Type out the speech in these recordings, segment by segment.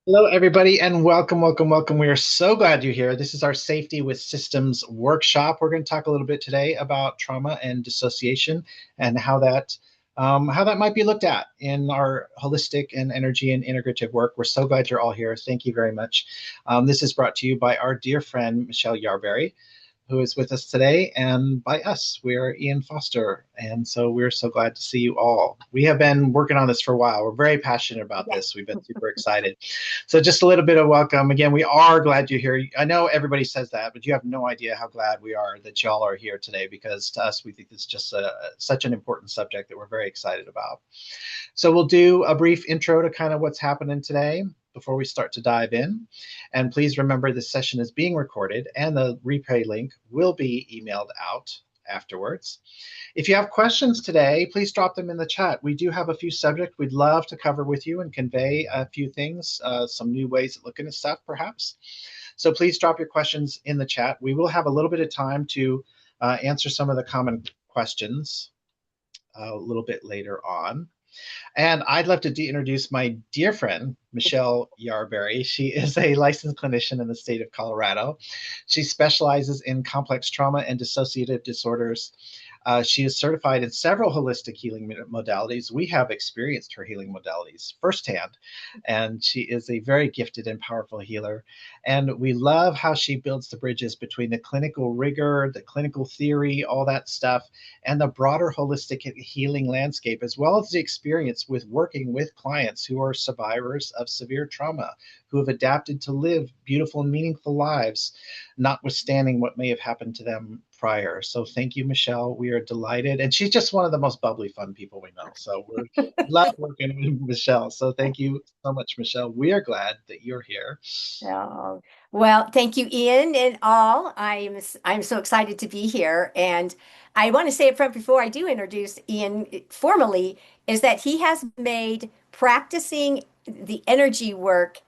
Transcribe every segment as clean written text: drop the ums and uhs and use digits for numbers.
Hello, everybody, and welcome, welcome, welcome. We are so glad you're here. This is our Safety with Systems workshop. We're going to talk a little bit today about trauma and dissociation and how that might be looked at in our holistic and energy and integrative work. We're so glad you're all here. Thank you very much. This is brought to you by our dear friend Michelle Yarberry, who is with us today, and by us. We are Ian Foster, and so we're so glad to see you all. We have been working on this for a while. We're very passionate about Yes. this. We've been super excited. So just a little bit of welcome. Again, we are glad you're here. I know everybody says that, but you have no idea how glad we are that y'all are here today, because to us, we think this is just such an important subject that we're very excited about. So we'll do a brief intro to kind of what's happening today before we start to dive in. And please remember this session is being recorded and the replay link will be emailed out afterwards. If you have questions today, please drop them in the chat. We do have a few subjects we'd love to cover with you and convey a few things, some new ways of looking at stuff perhaps. So please drop your questions in the chat. We will have a little bit of time to answer some of the common questions a little bit later on. And I'd love to introduce my dear friend, Michelle Yarberry. She is a licensed clinician in the state of Colorado. She specializes in complex trauma and dissociative disorders. She is certified in several holistic healing modalities. We have experienced her healing modalities firsthand, and she is a very gifted and powerful healer. And we love how she builds the bridges between the clinical rigor, the clinical theory, all that stuff, and the broader holistic healing landscape, as well as the experience with working with clients who are survivors of severe trauma, who have adapted to live beautiful and meaningful lives, notwithstanding what may have happened to them prior. So thank you, Michelle. We are delighted. And she's just one of the most bubbly, fun people we know. So we love working with Michelle. So thank you so much, Michelle. We are glad that you're here. Oh, well, thank you, Ian, and all. I'm so excited to be here, and I want to say up front before I do introduce Ian formally is that he has made practicing the energy work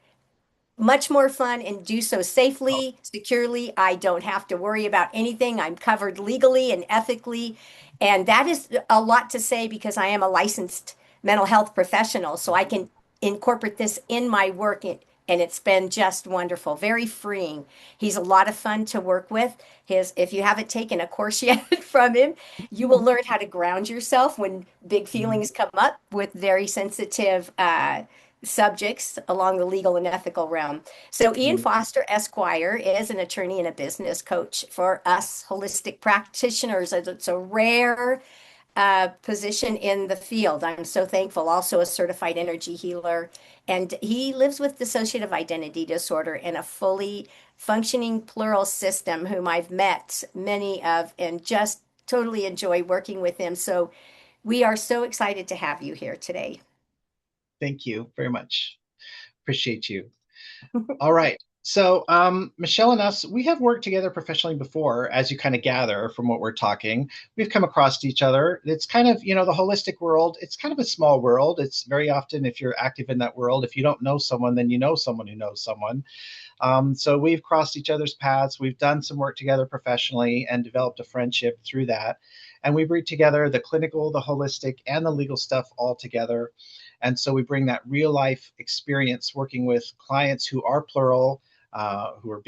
much more fun and do so Oh, safely, securely. I don't have to worry about anything. I'm covered legally and ethically, and that is a lot to say because I am a licensed mental health professional, so I can incorporate this in my work. And it's been just wonderful, very freeing. He's a lot of fun to work with. If you haven't taken a course yet from him, you will learn how to ground yourself when big feelings come up with very sensitive subjects along the legal and ethical realm. So, Ian Foster, Esquire, is an attorney and a business coach for us holistic practitioners. It's a rare position in the field. I'm so thankful. Also, a certified energy healer. And he lives with dissociative identity disorder in a fully functioning plural system, whom I've met many of and just totally enjoy working with him. So, we are so excited to have you here today. thank you very much. Appreciate you. All right. So, Michelle and us, we have worked together professionally before, as you kind of gather from what we're talking. We've come across each other. It's kind of, the holistic world, it's kind of a small world. It's very often, if you're active in that world, if you don't know someone, then you know someone who knows someone. So we've crossed each other's paths. We've done some work together professionally and developed a friendship through that. And we bring together the clinical, the holistic, and the legal stuff all together. And so we bring that real life experience working with clients who are plural, who are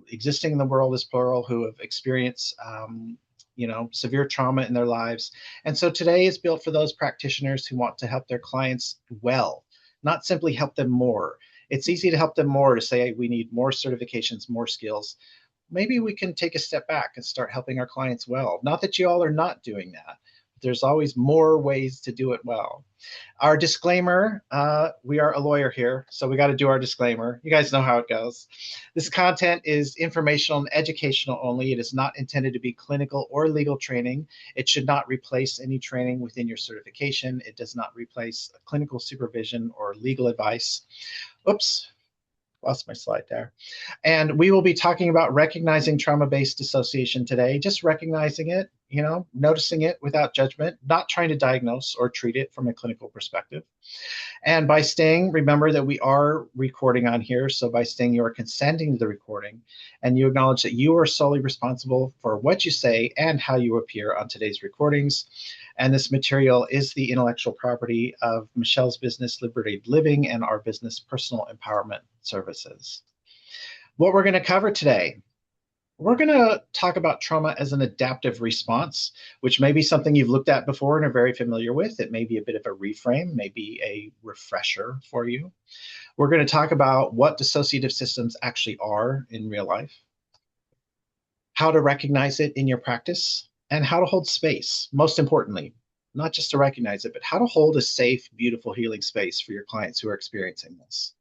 existing in the world as plural, who have experienced severe trauma in their lives. And so today is built for those practitioners who want to help their clients well, not simply help them more. It's easy to help them more to say, hey, we need more certifications, more skills. Maybe we can take a step back and start helping our clients well. Not that you all are not doing that. There's always more ways to do it well. Our disclaimer, we are a lawyer here, so we got to do our disclaimer. You guys know how it goes. This content is informational and educational only. It is not intended to be clinical or legal training. It should not replace any training within your certification. It does not replace clinical supervision or legal advice. Oops, lost my slide there. And we will be talking about recognizing trauma-based dissociation today, just recognizing it, noticing it without judgment, not trying to diagnose or treat it from a clinical perspective. And by staying, remember that we are recording on here. So by staying, you are consenting to the recording and you acknowledge that you are solely responsible for what you say and how you appear on today's recordings. And this material is the intellectual property of Michelle's business, Liberated Living, and our business, Personal Empowerment Services. What we're going to cover today, we're going to talk about trauma as an adaptive response, which may be something you've looked at before and are very familiar with. It may be a bit of a reframe, maybe a refresher for you. We're going to talk about what dissociative systems actually are in real life, how to recognize it in your practice, and how to hold space. Most importantly, not just to recognize it, but how to hold a safe, beautiful, healing space for your clients who are experiencing this.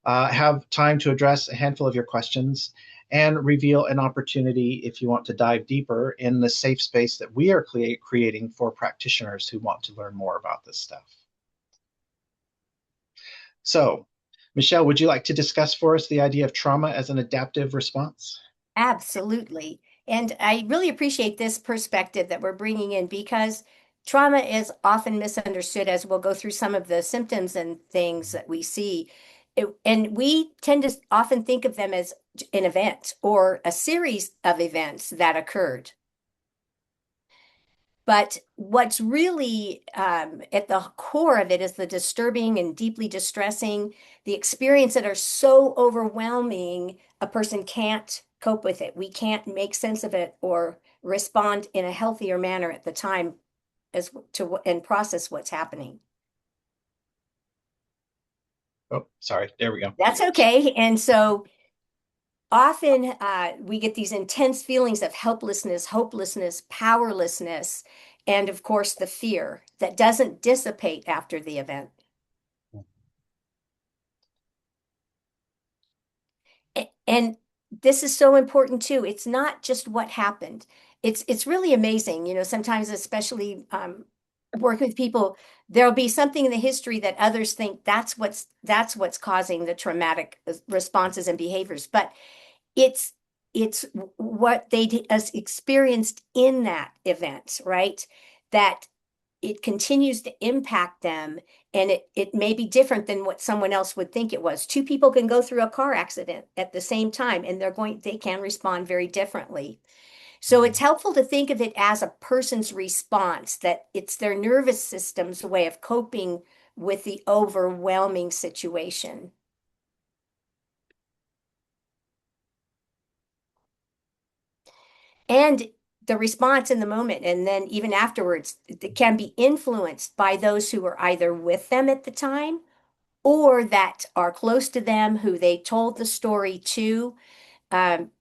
Have time to address a handful of your questions and reveal an opportunity if you want to dive deeper in the safe space that we are creating for practitioners who want to learn more about this stuff. So, Michelle, would you like to discuss for us the idea of trauma as an adaptive response? Absolutely. And I really appreciate this perspective that we're bringing in because trauma is often misunderstood as we'll go through some of the symptoms and things that we see. And we tend to often think of them as an event or a series of events that occurred. But what's really at the core of it is the disturbing and deeply distressing, the experience that are so overwhelming, a person can't cope with it. We can't make sense of it or respond in a healthier manner at the time as to and process what's happening. Oh, sorry. There we go. That's okay. And so often we get these intense feelings of helplessness, hopelessness, powerlessness, and of course the fear that doesn't dissipate after the event. And this is so important too. It's not just what happened. It's really amazing. Sometimes, especially working with people, there'll be something in the history that others think that's what's causing the traumatic responses and behaviors. But it's it's what they has experienced in that event, right? That it continues to impact them, and it may be different than what someone else would think it was. Two people can go through a car accident at the same time, and they can respond very differently. So it's helpful to think of it as a person's response, that it's their nervous system's way of coping with the overwhelming situation. And the response in the moment, and then even afterwards, it can be influenced by those who were either with them at the time or that are close to them, who they told the story to.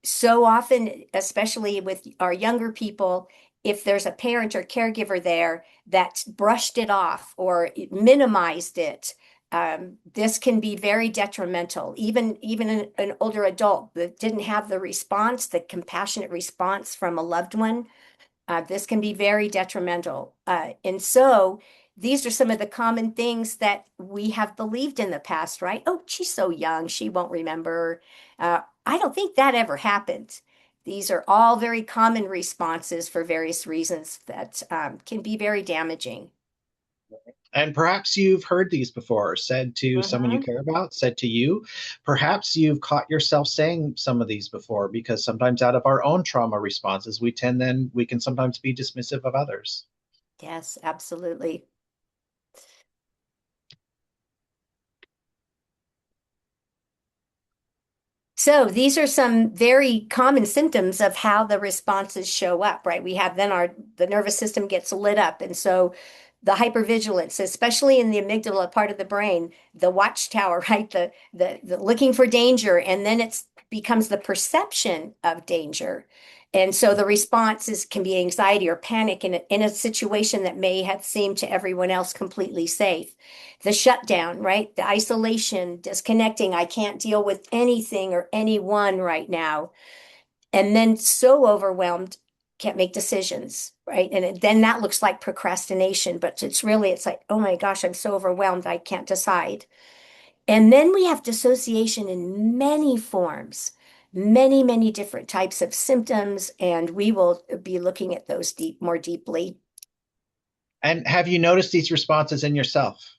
So often, especially with our younger people, if there's a parent or caregiver there that brushed it off or minimized it, this can be very detrimental. Even an older adult that didn't have the response, the compassionate response from a loved one, this can be very detrimental. And so these are some of the common things that we have believed in the past, right? Oh, she's so young, she won't remember. I don't think that ever happened. These are all very common responses for various reasons that can be very damaging. And perhaps you've heard these before, said to someone you Mhm. care about, said to you. Perhaps you've caught yourself saying some of these before, because sometimes out of our own trauma responses, we can sometimes be dismissive of others. Yes, absolutely. So these are some very common symptoms of how the responses show up, right? We have then the nervous system gets lit up. And so the hypervigilance, especially in the amygdala part of the brain, the watchtower, right? The looking for danger, and then it becomes the perception of danger. And so the responses can be anxiety or panic in a situation that may have seemed to everyone else completely safe. The shutdown, right? The isolation, disconnecting. I can't deal with anything or anyone right now. And then so overwhelmed, can't make decisions, right? Then that looks like procrastination, but it's like, oh my gosh, I'm so overwhelmed, I can't decide. And then we have dissociation in many forms. many, many different types of symptoms, and we will be looking at those more deeply. And have you noticed these responses in yourself?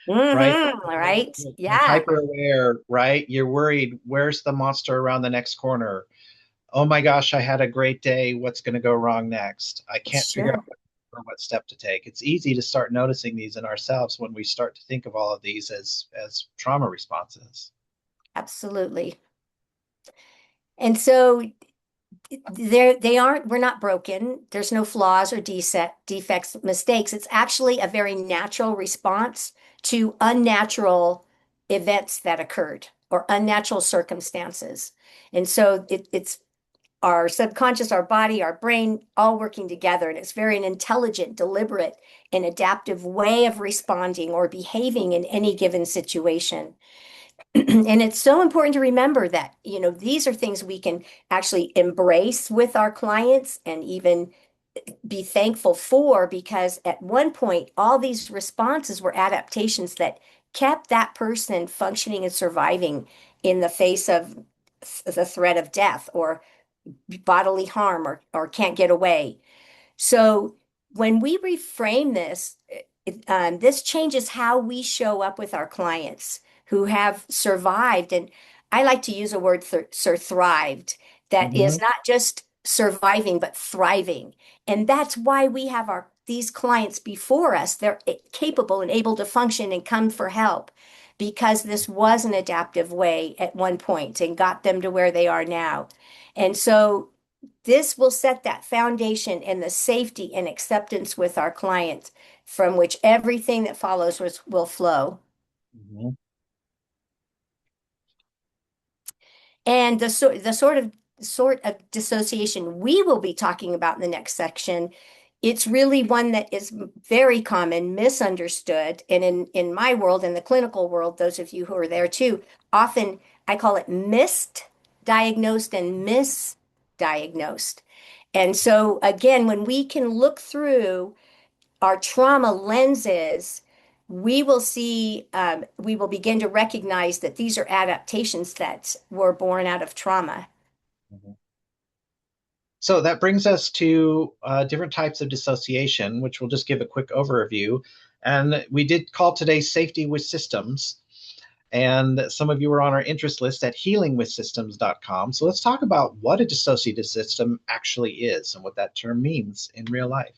Right? Right? You're Yeah, hyper aware, right? You're worried, where's the monster around the next corner? Oh my gosh, I had a great day. What's going to go wrong next? I can't figure out sure. what step to take. It's easy to start noticing these in ourselves when we start to think of all of these as trauma responses. Absolutely. And so they aren't, we're not broken. There's no flaws or defects, mistakes. It's actually a very natural response to unnatural events that occurred or unnatural circumstances. And so it's our subconscious, our body, our brain, all working together. And it's very an intelligent, deliberate, and adaptive way of responding or behaving in any given situation. And it's so important to remember that, these are things we can actually embrace with our clients and even be thankful for, because at one point, all these responses were adaptations that kept that person functioning and surviving in the face of the threat of death or bodily harm or can't get away. So when we reframe this, this changes how we show up with our clients who have survived. And I like to use a word, thrived, that is Mhm. not just surviving, but thriving. And that's why we have these clients before us. They're capable and able to function and come for help because this was an adaptive way at one point and got them to where they are now. And so this will set that foundation and the safety and acceptance with our clients from which everything that follows will flow. Mhm. And the sort of dissociation we will be talking about in the next section, it's really one that is very common, misunderstood, and in my world, in the clinical world, those of you who are there too, often I call it missed, diagnosed, and misdiagnosed. And so again, when we can look through our trauma lenses, we will begin to recognize that these are adaptations that were born out of trauma. Mhm. So that brings us to different types of dissociation, which we'll just give a quick overview. And we did call today safety with systems. And some of you were on our interest list at healingwithsystems.com. So let's talk about what a dissociative system actually is and what that term means in real life.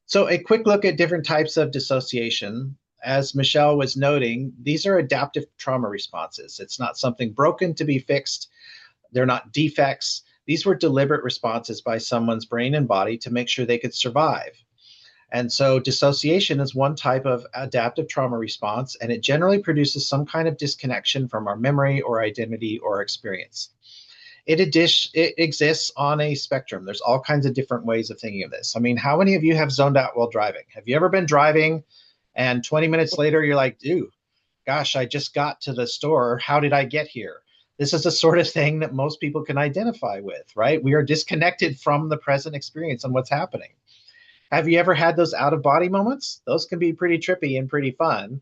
So, a quick look at different types of dissociation. As Michelle was noting, these are adaptive trauma responses. It's not something broken to be fixed, they're not defects. These were deliberate responses by someone's brain and body to make sure they could survive. And so, dissociation is one type of adaptive trauma response, and it generally produces some kind of disconnection from our memory or identity or experience. It exists on a spectrum. There's all kinds of different ways of thinking of this. I mean, how many of you have zoned out while driving? Have you ever been driving and 20 minutes later you're like, dude, gosh, I just got to the store. How did I get here? This is the sort of thing that most people can identify with, right? We are disconnected from the present experience and what's happening. Have you ever had those out of body moments? Those can be pretty trippy and pretty fun,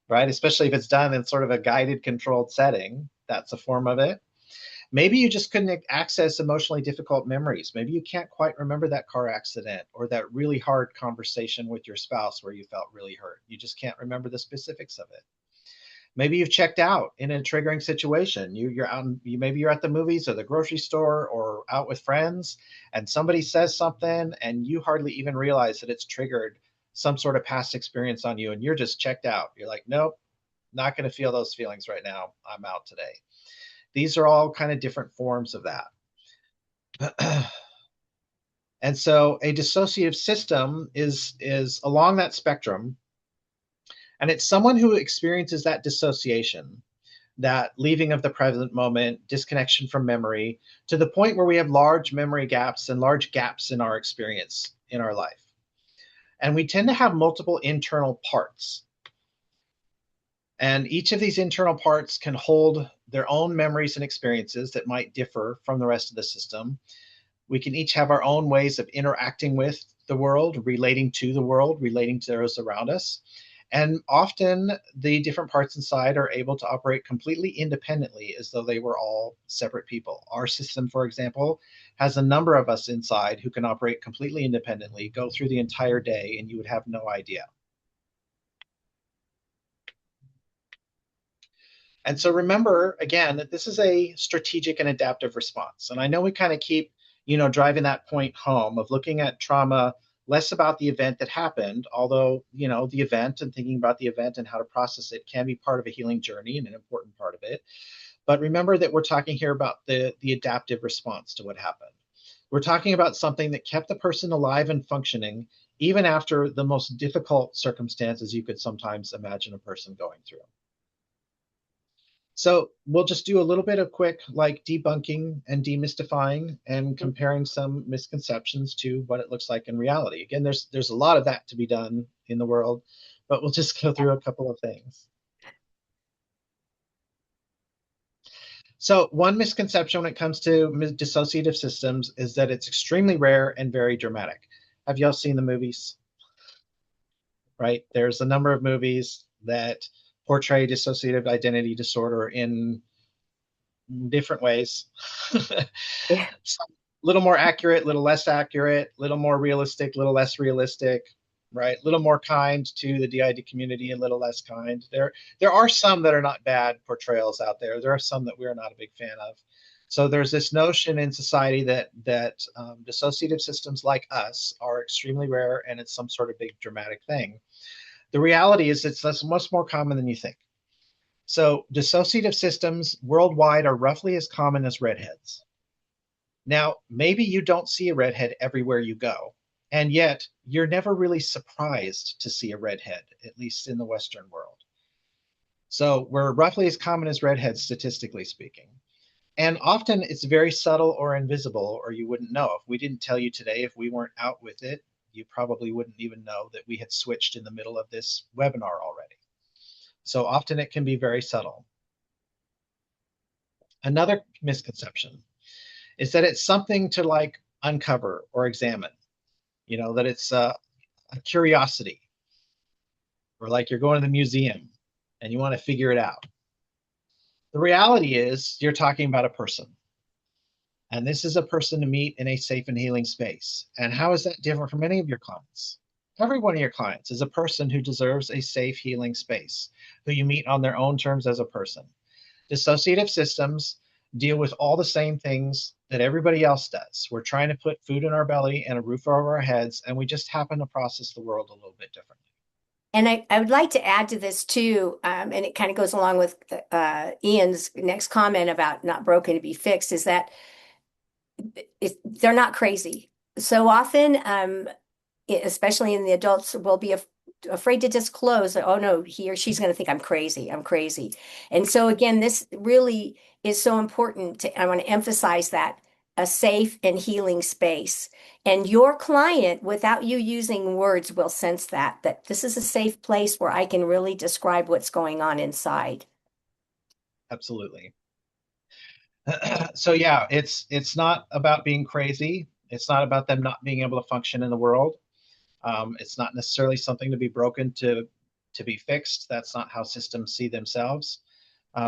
right? Especially if it's done in sort of a guided, controlled setting. That's a form of it. Maybe you just couldn't access emotionally difficult memories. Maybe you can't quite remember that car accident or that really hard conversation with your spouse where you felt really hurt. You just can't remember the specifics of it. Maybe you've checked out in a triggering situation. You're out. Maybe you're at the movies or the grocery store or out with friends, and somebody says something, and you hardly even realize that it's triggered some sort of past experience on you, and you're just checked out. You're like, nope, not going to feel those feelings right now. I'm out today. These are all kind of different forms of that. And so a dissociative system is along that spectrum, and it's someone who experiences that dissociation, that leaving of the present moment, disconnection from memory, to the point where we have large memory gaps and large gaps in our experience in our life. And we tend to have multiple internal parts. And each of these internal parts can hold their own memories and experiences that might differ from the rest of the system. We can each have our own ways of interacting with the world, relating to the world, relating to those around us. And often the different parts inside are able to operate completely independently as though they were all separate people. Our system, for example, has a number of us inside who can operate completely independently, go through the entire day, and you would have no idea. And so remember again that this is a strategic and adaptive response. And I know we kind of keep, driving that point home of looking at trauma less about the event that happened, although, the event and thinking about the event and how to process it can be part of a healing journey and an important part of it. But remember that we're talking here about the adaptive response to what happened. We're talking about something that kept the person alive and functioning even after the most difficult circumstances you could sometimes imagine a person going through. So we'll just do a little bit of quick like debunking and demystifying and comparing some misconceptions to what it looks like in reality. Again, there's a lot of that to be done in the world, but we'll just go through a couple of things. So one misconception when it comes to dissociative systems is that it's extremely rare and very dramatic. Have y'all seen the movies? Right? There's a number of movies that portray dissociative identity disorder in different ways. Yeah. Some, little more accurate, little less accurate, little more realistic, little less realistic, right? Little more kind to the DID community and little less kind. There are some that are not bad portrayals out there. There are some that we're not a big fan of. So there's this notion in society that dissociative systems like us are extremely rare and it's some sort of big dramatic thing. The reality is it's much more common than you think. So dissociative systems worldwide are roughly as common as redheads. Now, maybe you don't see a redhead everywhere you go, and yet you're never really surprised to see a redhead, at least in the Western world. So we're roughly as common as redheads, statistically speaking. And often it's very subtle or invisible, or you wouldn't know. If we didn't tell you today, if we weren't out with it, you probably wouldn't even know that we had switched in the middle of this webinar already. So often it can be very subtle. Another misconception is that it's something to like uncover or examine, that it's a curiosity, or like you're going to the museum and you want to figure it out. The reality is you're talking about a person. And this is a person to meet in a safe and healing space. And how is that different from any of your clients? Every one of your clients is a person who deserves a safe, healing space, who you meet on their own terms as a person. Dissociative systems deal with all the same things that everybody else does. We're trying to put food in our belly and a roof over our heads, and we just happen to process the world a little bit differently. And I would like to add to this too, and it kind of goes along with Ian's next comment about not broken to be fixed, is that they're not crazy. So often, especially in the adults, will be afraid to disclose, oh no, he or she's going to think I'm crazy. I'm crazy. And so again, this really is so important I want to emphasize that a safe and healing space. And your client, without you using words, will sense that this is a safe place where I can really describe what's going on inside. Absolutely. So yeah, it's not about being crazy. It's not about them not being able to function in the world. It's not necessarily something to be broken to be fixed. That's not how systems see themselves.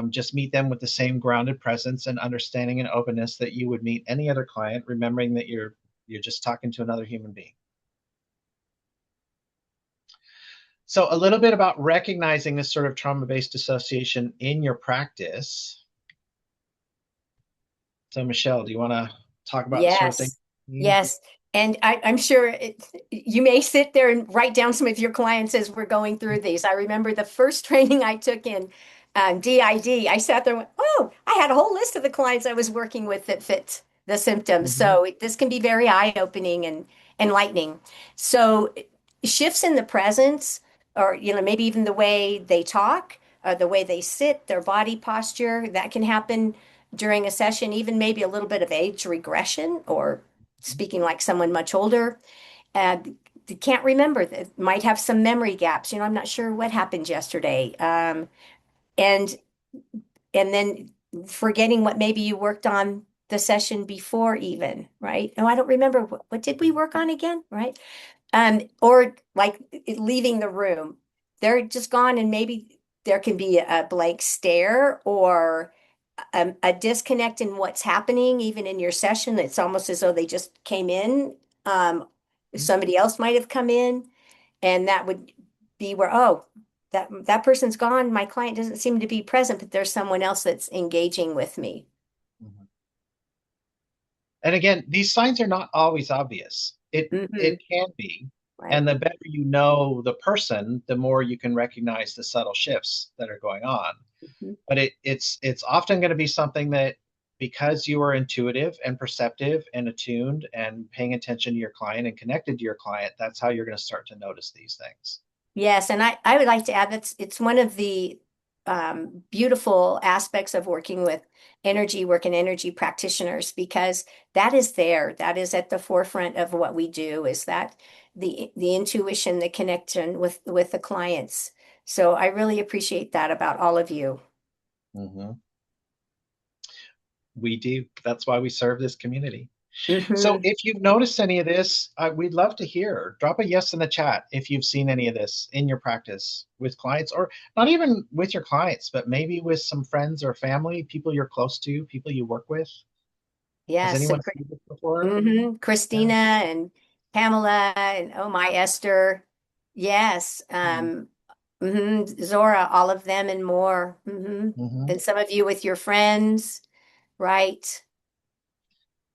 Just meet them with the same grounded presence and understanding and openness that you would meet any other client, remembering that you're just talking to another human being. So a little bit about recognizing this sort of trauma-based dissociation in your practice. So Michelle, do you want to talk about the sort of thing? Yes, yes. And I'm sure you may sit there and write down some of your clients as we're going through these. I remember the first training I took in DID, I sat there and went, oh, I had a whole list of the clients I was working with that fit the symptoms. Mm-hmm. So this can be very eye-opening and enlightening. So shifts in the presence, or maybe even the way they talk, the way they sit, their body posture, that can happen during a session, even maybe a little bit of age regression or speaking like someone much older. They can't remember, that might have some memory gaps. I'm not sure what happened yesterday. And then forgetting what maybe you worked on the session before even, right? Oh, I don't remember. What did we work on again, right? Or like leaving the room. they're just gone, and maybe there can be a blank stare or a disconnect in what's happening, even in your session. It's almost as though they just came in. Um, Somebody else might have come in, and that would be where, oh, that person's gone. My client doesn't seem to be present, but there's someone else that's engaging with me. Mhm. And again, these signs are not always obvious. It Hmm. can be, Right. and the better you know the person, the more you can recognize the subtle shifts that are going on. Mhm. But it's often going to be something that, because you are intuitive and perceptive and attuned and paying attention to your client and connected to your client, that's how you're going to start to notice these things. Yes, and I would like to add that it's one of the beautiful aspects of working with energy work and energy practitioners, because that is there. That is at the forefront of what we do, is that the intuition, the connection with the clients. So I really appreciate that about all of you. Hmm. We do. That's why we serve this community. So Hmm. if you've noticed any of this, we'd love to hear. Drop a yes in the chat if you've seen any of this in your practice with clients, or not even with your clients, but maybe with some friends or family, people you're close to, people you work with. Has Yes, anyone seen this before? Yeah. Christina and Pamela and oh my Esther. Yes. Zora, all of them and more. Mm-hmm. And some of you with your friends, right?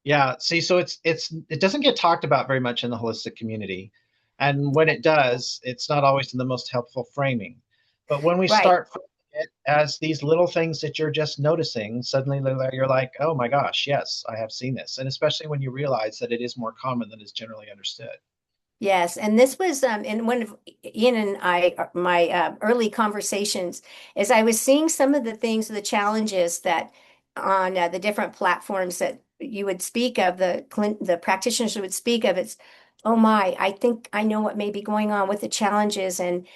Yeah, see, so it doesn't get talked about very much in the holistic community. And when it does, it's not always in the most helpful framing. But when we Right. start framing it as these little things that you're just noticing, suddenly you're like, oh my gosh, yes, I have seen this. And especially when you realize that it is more common than is generally understood. Yes, and this was in one of Ian and I my early conversations, as I was seeing some of the things, the challenges that on the different platforms that you would speak of, the practitioners would speak of. It's, oh my, I think I know what may be going on with the challenges, and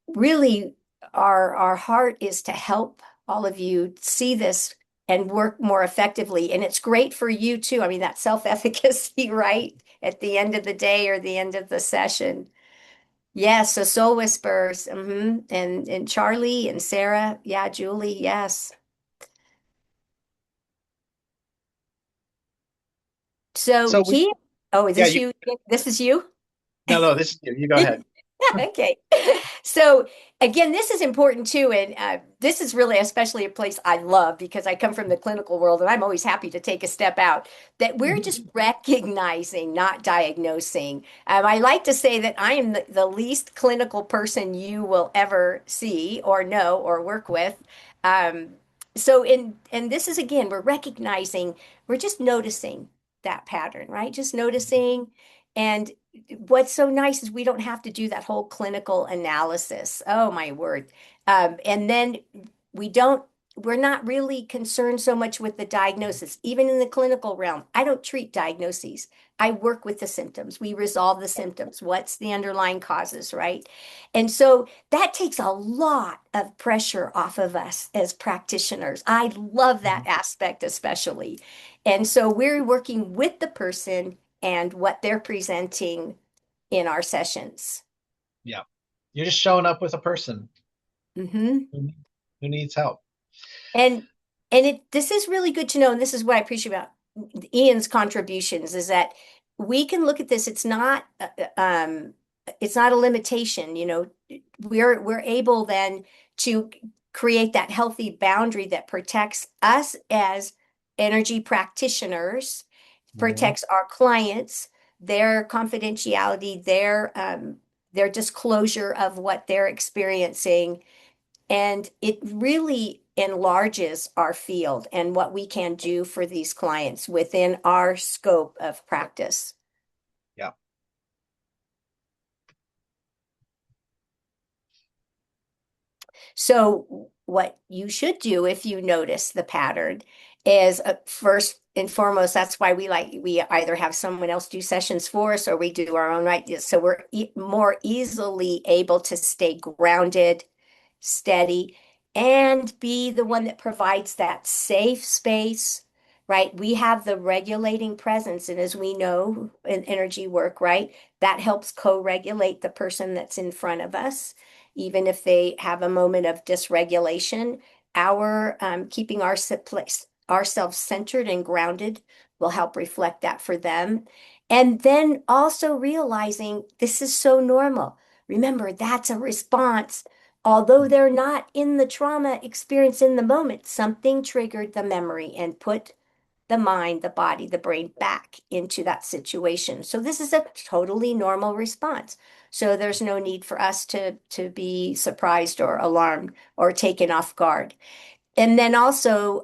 really our heart is to help all of you see this and work more effectively. And it's great for you too. I mean, that self-efficacy, right? At the end of the day or the end of the session. Yes, so Soul Whispers, and Charlie and Sarah, yeah, Julie, yes. So So we, he, oh, is yeah, this you? This is you? no, this is you. You go ahead. Okay. So again, this is important too. And this is really especially a place I love because I come from the clinical world and I'm always happy to take a step out, that we're just recognizing, not diagnosing. I like to say that I am the least clinical person you will ever see or know or work with. Um, and this is again, we're recognizing, we're just noticing that pattern, right? Just noticing. And what's so nice is we don't have to do that whole clinical analysis. Oh my word. And then we don't, we're not really concerned so much with the diagnosis, even in the clinical realm. I don't treat diagnoses. I work with the symptoms. We resolve the symptoms. What's the underlying causes, right? And so that takes a lot of pressure off of us as practitioners. I love that aspect, especially. And so we're working with the person and what they're presenting in our sessions. Yeah. You're just showing up with a person Hmm. who, who needs help. And this is really good to know, and this is what I appreciate about Ian's contributions, is that we can look at this. It's not a limitation. We're able then to create that healthy boundary that protects us as energy practitioners, Mhm. protects our clients, their confidentiality, their disclosure of what they're experiencing, and it really enlarges our field and what we can do for these clients within our scope of practice. Yeah. So, what you should do if you notice the pattern is first and foremost, that's why we either have someone else do sessions for us or we do our own, right? So we're more easily able to stay grounded, steady, and be the one that provides that safe space, right? We have the regulating presence. And as we know in energy work, right, that helps co regulate the person that's in front of us. even if they have a moment of dysregulation, our keeping ourselves centered and grounded will help reflect that for them. And then also realizing this is so normal. Remember, that's a response. Although they're not in the trauma experience in the moment, something triggered the memory and put the mind, the body, the brain back into that situation. So this is a totally normal response. So there's no need for us to be surprised or alarmed or taken off guard. And then also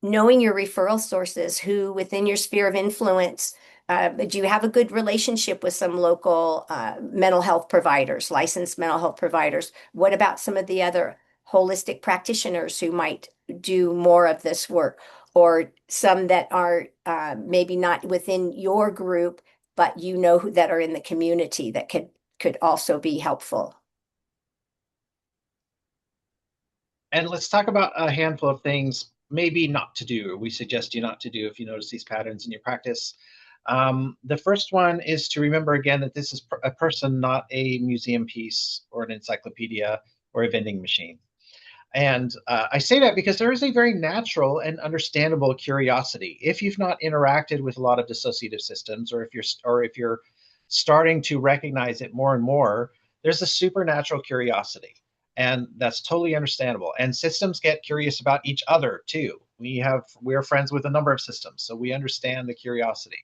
knowing your referral sources, who within your sphere of influence, do you have a good relationship with some local mental health providers, licensed mental health providers? What about some of the other holistic practitioners who might do more of this work, or some that are maybe not within your group, but you know who that are in the community that could also be helpful? And let's talk about a handful of things maybe not to do, or we suggest you not to do if you notice these patterns in your practice. The first one is to remember again that this is a person, not a museum piece or an encyclopedia or a vending machine. And I say that because there is a very natural and understandable curiosity. If you've not interacted with a lot of dissociative systems, or if you're starting to recognize it more and more, there's a supernatural curiosity, and that's totally understandable. And systems get curious about each other too. We're friends with a number of systems, so we understand the curiosity.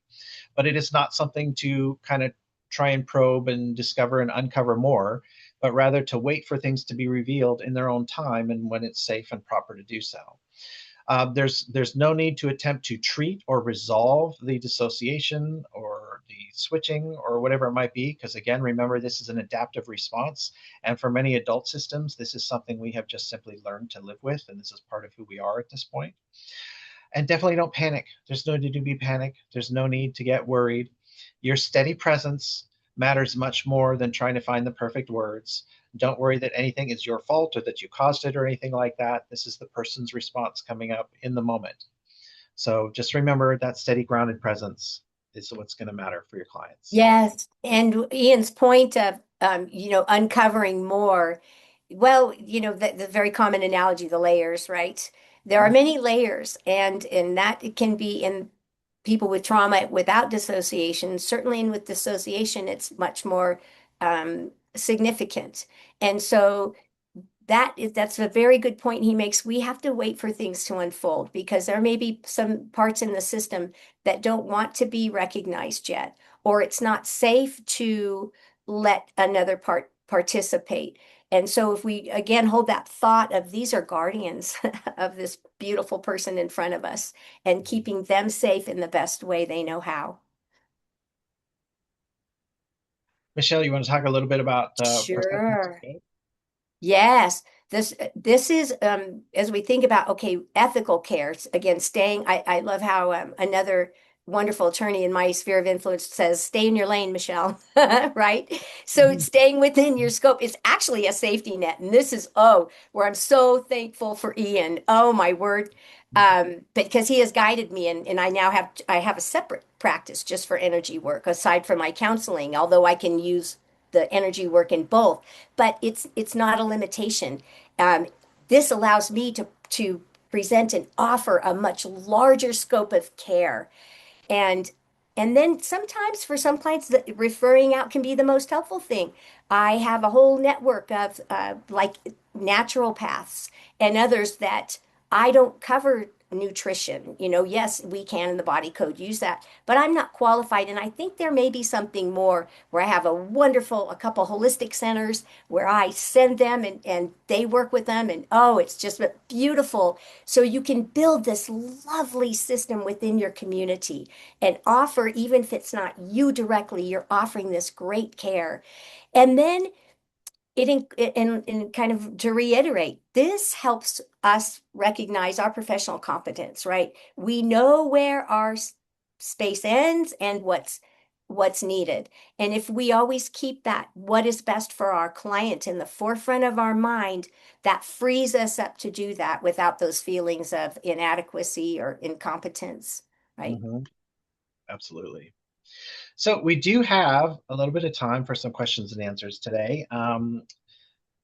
But it is not something to kind of try and probe and discover and uncover more, but rather to wait for things to be revealed in their own time and when it's safe and proper to do so. There's no need to attempt to treat or resolve the dissociation or the switching or whatever it might be, because again, remember, this is an adaptive response. And for many adult systems, this is something we have just simply learned to live with, and this is part of who we are at this point. And definitely don't panic. There's no need to be panic. There's no need to get worried. Your steady presence matters much more than trying to find the perfect words. Don't worry that anything is your fault or that you caused it or anything like that. This is the person's response coming up in the moment. So just remember that steady, grounded presence is what's going to matter for your clients. Yes, and Ian's point of uncovering more. Well, the very common analogy, the layers, right? There are many layers, and that it can be in people with trauma without dissociation. Certainly, and with dissociation, it's much more significant. And so that's a very good point he makes. We have to wait for things to unfold because there may be some parts in the system that don't want to be recognized yet, or it's not safe to let another part participate. And so if we again hold that thought of these are guardians of this beautiful person in front of us and keeping them safe in the best way they know how. Michelle, you want to talk a little bit about persistence of Sure. faith? Yes, this is as we think about okay, ethical care. Again, staying. I love how another wonderful attorney in my sphere of influence says, "Stay in your lane, Michelle." Right? So Mhm. staying within your scope is actually a safety net, and this is where I'm so thankful for Ian. Oh my word, because he has guided me, and I have a separate practice just for energy work aside from my counseling. Although I can use the energy work in both, but it's not a limitation. Um, this allows me to present and offer a much larger scope of care and and then sometimes for some clients, referring out can be the most helpful thing. I have a whole network of like naturopaths and others that I don't cover nutrition. Yes, we can in the body code use that, but I'm not qualified. And I think there may be something more where I have a couple holistic centers where I send them and they work with them. And it's just beautiful. So you can build this lovely system within your community and offer, even if it's not you directly, you're offering this great care. And then and kind of to reiterate, this helps us recognize our professional competence, right? We know where our space ends and what's needed. And if we always keep that what is best for our client in the forefront of our mind, that frees us up to do that without those feelings of inadequacy or incompetence, right? Mhm. Absolutely. So we do have a little bit of time for some questions and answers today.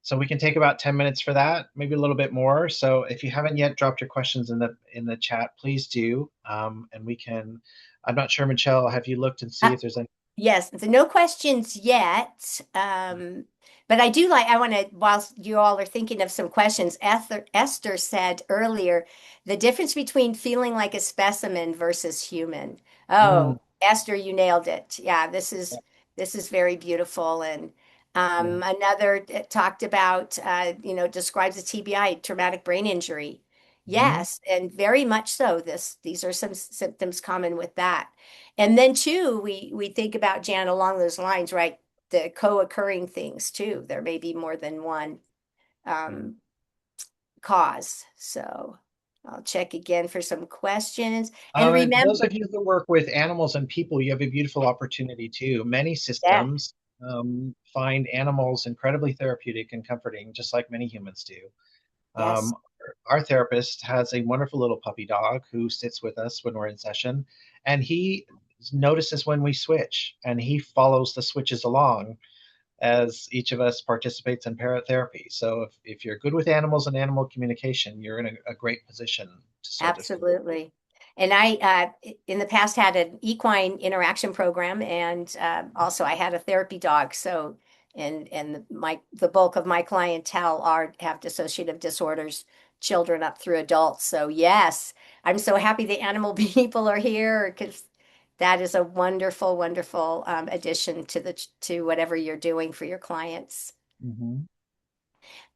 So we can take about 10 minutes for that, maybe a little bit more. So if you haven't yet dropped your questions in the chat, please do. And we can, I'm not sure, Michelle, have you looked and see if there's any? Yes, so no questions yet. But I do like, I want to, whilst you all are thinking of some questions, Esther said earlier, the difference between feeling like a specimen versus human. Mm, Oh, Esther, you nailed it. Yeah, yeah, this is very beautiful. And yeah. another talked about, describes a TBI, traumatic brain injury. Mhm. Yes, and very much so. These are some symptoms common with that. And then too, we think about Jan along those lines, right? The co-occurring things too. There may be more than one Yeah. um, cause. So I'll check again for some questions. And And those remember, of you who work with animals and people, you have a beautiful opportunity too. Many yeah, systems find animals incredibly therapeutic and comforting, just like many humans do. yes, Um, our therapist has a wonderful little puppy dog who sits with us when we're in session, and he notices when we switch, and he follows the switches along as each of us participates in parrot therapy. So if you're good with animals and animal communication, you're in a great position to sort of. absolutely. And I, in the past, had an equine interaction program, and also I had a therapy dog. So, and the bulk of my clientele are have dissociative disorders, children up through adults. So yes, I'm so happy the animal people are here because that is a wonderful, wonderful addition to to whatever you're doing for your clients. Mhm.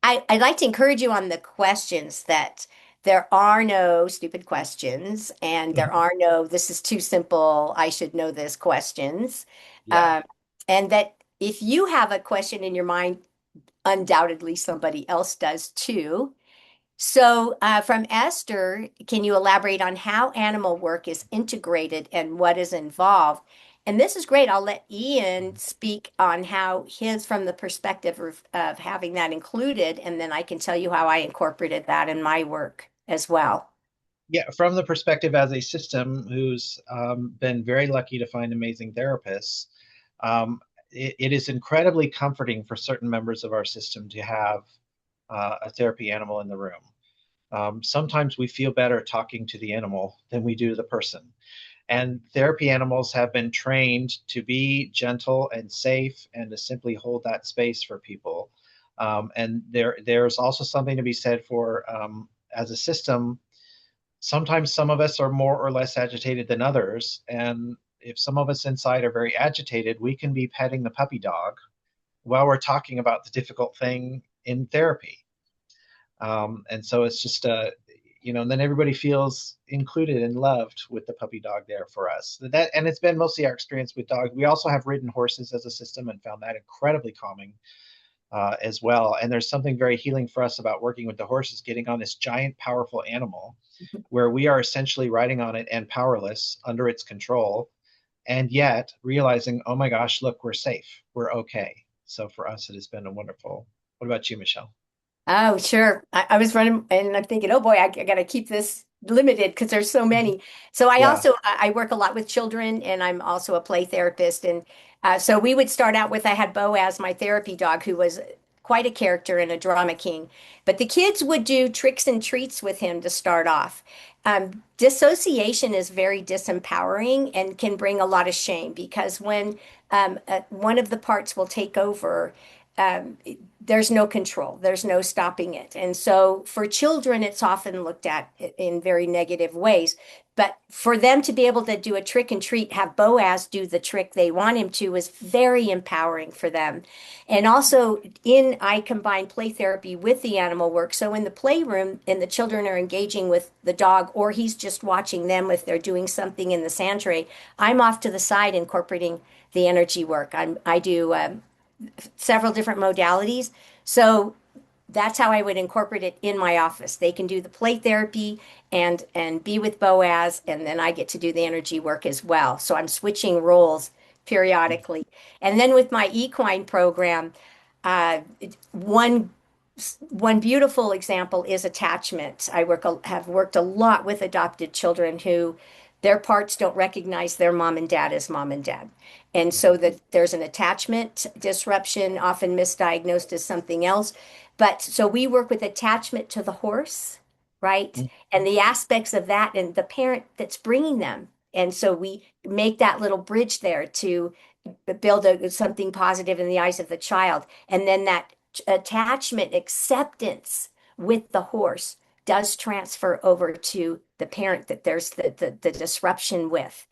I'd like to encourage you on the questions that there are no stupid questions and there are no, this is too simple, I should know this questions. Yeah. Um, and that if you have a question in your mind, undoubtedly somebody else does too. So, from Esther, can you elaborate on how animal work is integrated and what is involved? And this is great. I'll let Ian speak on how his, from the perspective of having that included, and then I can tell you how I incorporated that in my work as well. Yeah, from the perspective as a system who's been very lucky to find amazing therapists, um, it is incredibly comforting for certain members of our system to have a therapy animal in the room. Sometimes we feel better talking to the animal than we do the person. And therapy animals have been trained to be gentle and safe and to simply hold that space for people. And there's also something to be said for as a system, sometimes some of us are more or less agitated than others. And if some of us inside are very agitated, we can be petting the puppy dog while we're talking about the difficult thing in therapy. And so it's just and then everybody feels included and loved with the puppy dog there for us. That and it's been mostly our experience with dogs. We also have ridden horses as a system and found that incredibly calming as well. And there's something very healing for us about working with the horses, getting on this giant, powerful animal where we are essentially riding on it and powerless under its control, and yet realizing, oh my gosh, look, we're safe, we're okay. So for us, it has been a wonderful. What about you, Michelle? Oh, sure. I was running and I'm thinking, oh boy, I got to keep this limited because there's so many. So I Yeah. also I work a lot with children and I'm also a play therapist. And so we would start out with I had Boaz, my therapy dog, who was quite a character and a drama king. But the kids would do tricks and treats with him to start off. Dissociation is very disempowering and can bring a lot of shame because when one of the parts will take over, um, there's no control, there's no stopping it. And so for children, it's often looked at in very negative ways. But for them to be able to do a trick and treat, have Boaz do the trick they want him to, is very empowering for them. And also, I combine play therapy with the animal work. So in the playroom, and the children are engaging with the dog, or he's just watching them if they're doing something in the sand tray, I'm off to the side incorporating the energy work. I do several different modalities. So that's how I would incorporate it in my office. They can do the play therapy and be with Boaz, and then I get to do the energy work as well. So I'm switching roles periodically. And then with my equine program, uh, one one beautiful example is attachment. Have worked a lot with adopted children who their parts don't recognize their mom and dad as mom and dad. And Mhm. so that there's an attachment disruption, often misdiagnosed as something else. But so we work with attachment to the horse, right? And the aspects of that and the parent that's bringing them. And so we make that little bridge there to build something positive in the eyes of the child. And then that attachment acceptance with the horse does transfer over to the parent that there's the disruption with.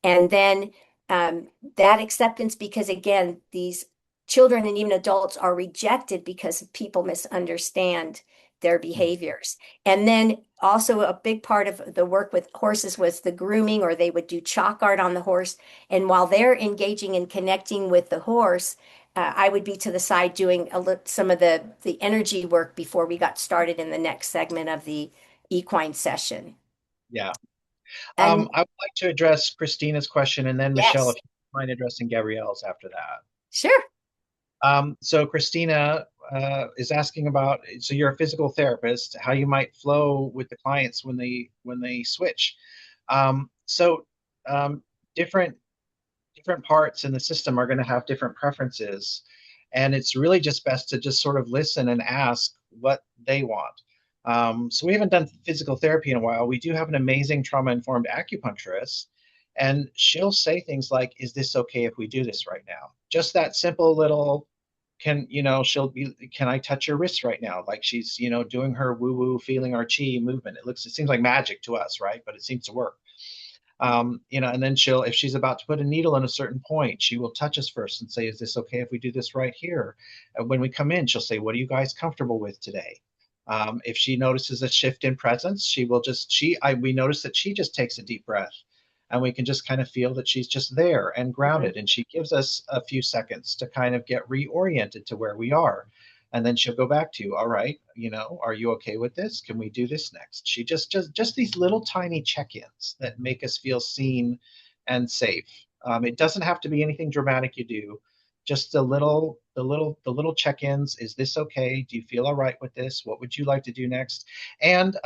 And then um, that acceptance, because again, these children and even adults are rejected because people misunderstand their behaviors. And then also a big part of the work with horses was the grooming, or they would do chalk art on the horse. And while they're engaging and connecting with the horse, I would be to the side doing some of the energy work before we got started in the next segment of the equine session. Yeah. And I would like to address Christina's question, and then Michelle, if yes, you mind addressing Gabrielle's after that. sure. So Christina is asking about, so you're a physical therapist, how you might flow with the clients when they switch. So different different parts in the system are going to have different preferences, and it's really just best to just sort of listen and ask what they want. So we haven't done physical therapy in a while. We do have an amazing trauma-informed acupuncturist, and she'll say things like, "Is this okay if we do this right now?" Just that simple little, she'll be, "Can I touch your wrist right now?" Like she's, doing her woo-woo, feeling our chi movement. It seems like magic to us, right? But it seems to work. And then if she's about to put a needle in a certain point, she will touch us first and say, "Is this okay if we do this right here?" And when we come in, she'll say, "What are you guys comfortable with today?" If she notices a shift in presence, we notice that she just takes a deep breath, and we can just kind of feel that she's just there and Mhm. grounded. And she gives us a few seconds to kind of get reoriented to where we are. And then she'll go back to, "All right, are you okay with this? Can we do this next?" She just these little tiny check-ins that make us feel seen and safe. It doesn't have to be anything dramatic you do. Just the little check-ins. Is this okay? Do you feel all right with this? What would you like to do next? And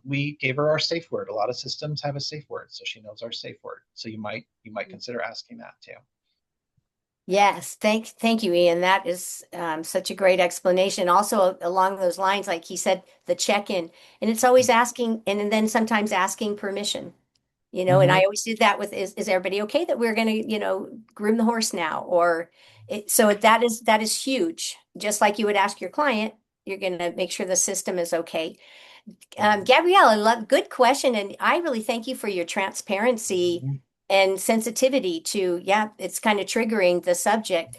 we gave her our safe word. A lot of systems have a safe word, so she knows our safe word. So you might consider asking that too. Yes, thank you, Ian. That is such a great explanation. Also, along those lines, like he said, the check-in, and it's always asking, and then sometimes asking permission. And I Mm-hmm. always did that with, is everybody okay that we're going to, groom the horse now? So that is huge. Just like you would ask your client, you're going to make sure the system is okay. Gabrielle, I love good question, and I really thank you for your transparency Mm-hmm. and sensitivity to, yeah, it's kind of triggering the subject.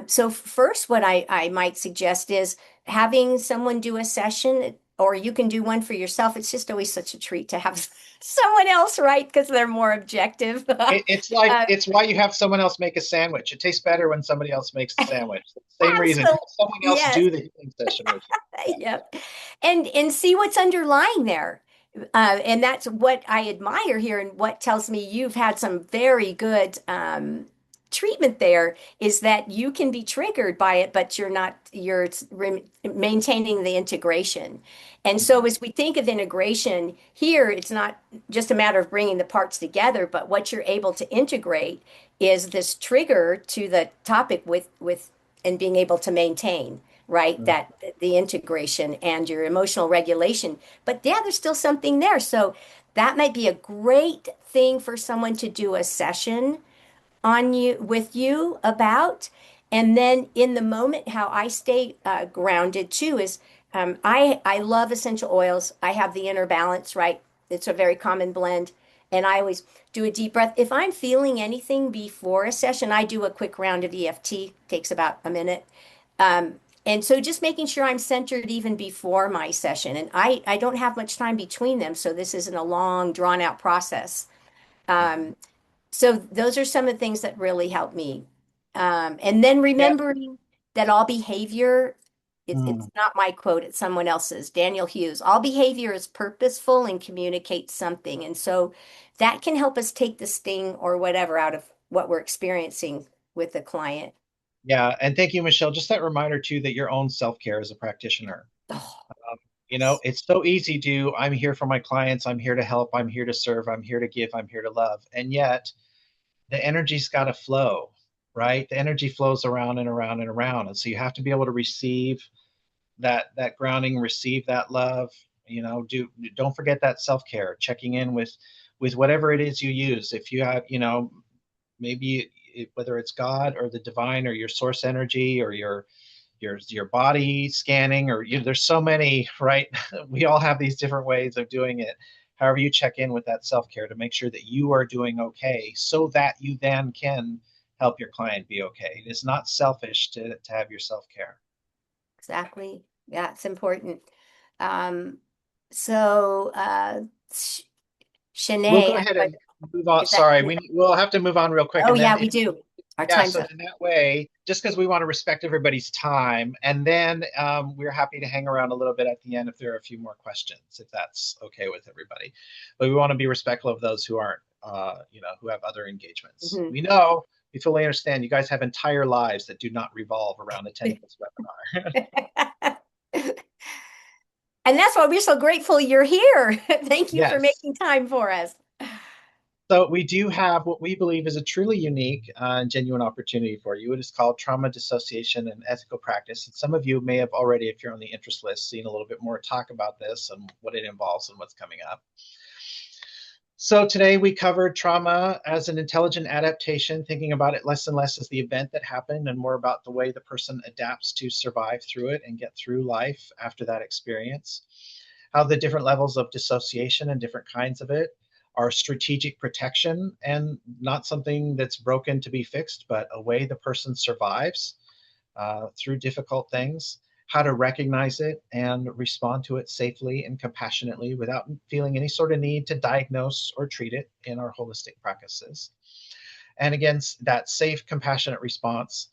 So first, what I might suggest is having someone do a session, or you can do one for yourself. It's just always such a treat to have someone else, right? Because they're more objective. It's like Uh, it's why you have someone else make a sandwich. It tastes better when somebody else makes the sandwich. Same reason. absolutely, Have someone else yes. do the healing session with you. Yep. And see what's underlying there. And that's what I admire here, and what tells me you've had some very good treatment there is that you can be triggered by it, but you're maintaining the integration. And Yeah. so as we think of integration here, it's not just a matter of bringing the parts together, but what you're able to integrate is this trigger to the topic with and being able to maintain, right? Mhm. That the integration and your emotional regulation. But yeah, there's still something there. So that might be a great thing for someone to do a session on you with you about. And then in the moment, how I stay grounded too is I love essential oils. I have the inner balance, right? It's a very common blend. And I always do a deep breath. If I'm feeling anything before a session, I do a quick round of EFT, takes about a minute. And so just making sure I'm centered even before my session. And I don't have much time between them, so this isn't a long, drawn out process. Mhm. So those are some of the things that really help me. And then Yeah. remembering that all behavior, it's Mm. not my quote, it's someone else's, Daniel Hughes, all behavior is purposeful and communicates something. And so that can help us take the sting or whatever out of what we're experiencing with the client. Yeah. And thank you, Michelle. Just that reminder too that your own self-care as a practitioner. Oh, Yes. It's so easy to, I'm here for my clients, I'm here to help, I'm here to serve, I'm here to give, I'm here to love. And yet the energy's got to flow, right? The energy flows around and around and around. And so you have to be able to receive that grounding, receive that love. Don't forget that self-care, checking in with whatever it is you use. If you have, maybe whether it's God or the divine or your source energy or your body scanning, or there's so many, right? We all have these different ways of doing it. However you check in with that self-care to make sure that you are doing okay so that you then can help your client be okay. It is not selfish to have your self-care. Exactly. Yeah, it's important. Um, so, Sh- We'll Shanae, go ahead and move on. is that, Sorry, we'll have to move on real quick, oh and then yeah, we do. Our yeah. time's So up. in that way, just because we want to respect everybody's time, and then we're happy to hang around a little bit at the end if there are a few more questions, if that's okay with everybody. But we want to be respectful of those who aren't, who have other engagements. Mhm. We fully understand. You guys have entire lives that do not revolve around attending this webinar. And that's why we're so grateful you're here. Thank you for Yes. making time for us. So we do have what we believe is a truly unique and genuine opportunity for you. It is called trauma dissociation and ethical practice. And some of you may have already, if you're on the interest list, seen a little bit more talk about this and what it involves and what's coming up. So today we covered trauma as an intelligent adaptation, thinking about it less and less as the event that happened and more about the way the person adapts to survive through it and get through life after that experience. How the different levels of dissociation and different kinds of it are strategic protection and not something that's broken to be fixed, but a way the person survives through difficult things, how to recognize it and respond to it safely and compassionately without feeling any sort of need to diagnose or treat it in our holistic practices. And again, that safe, compassionate response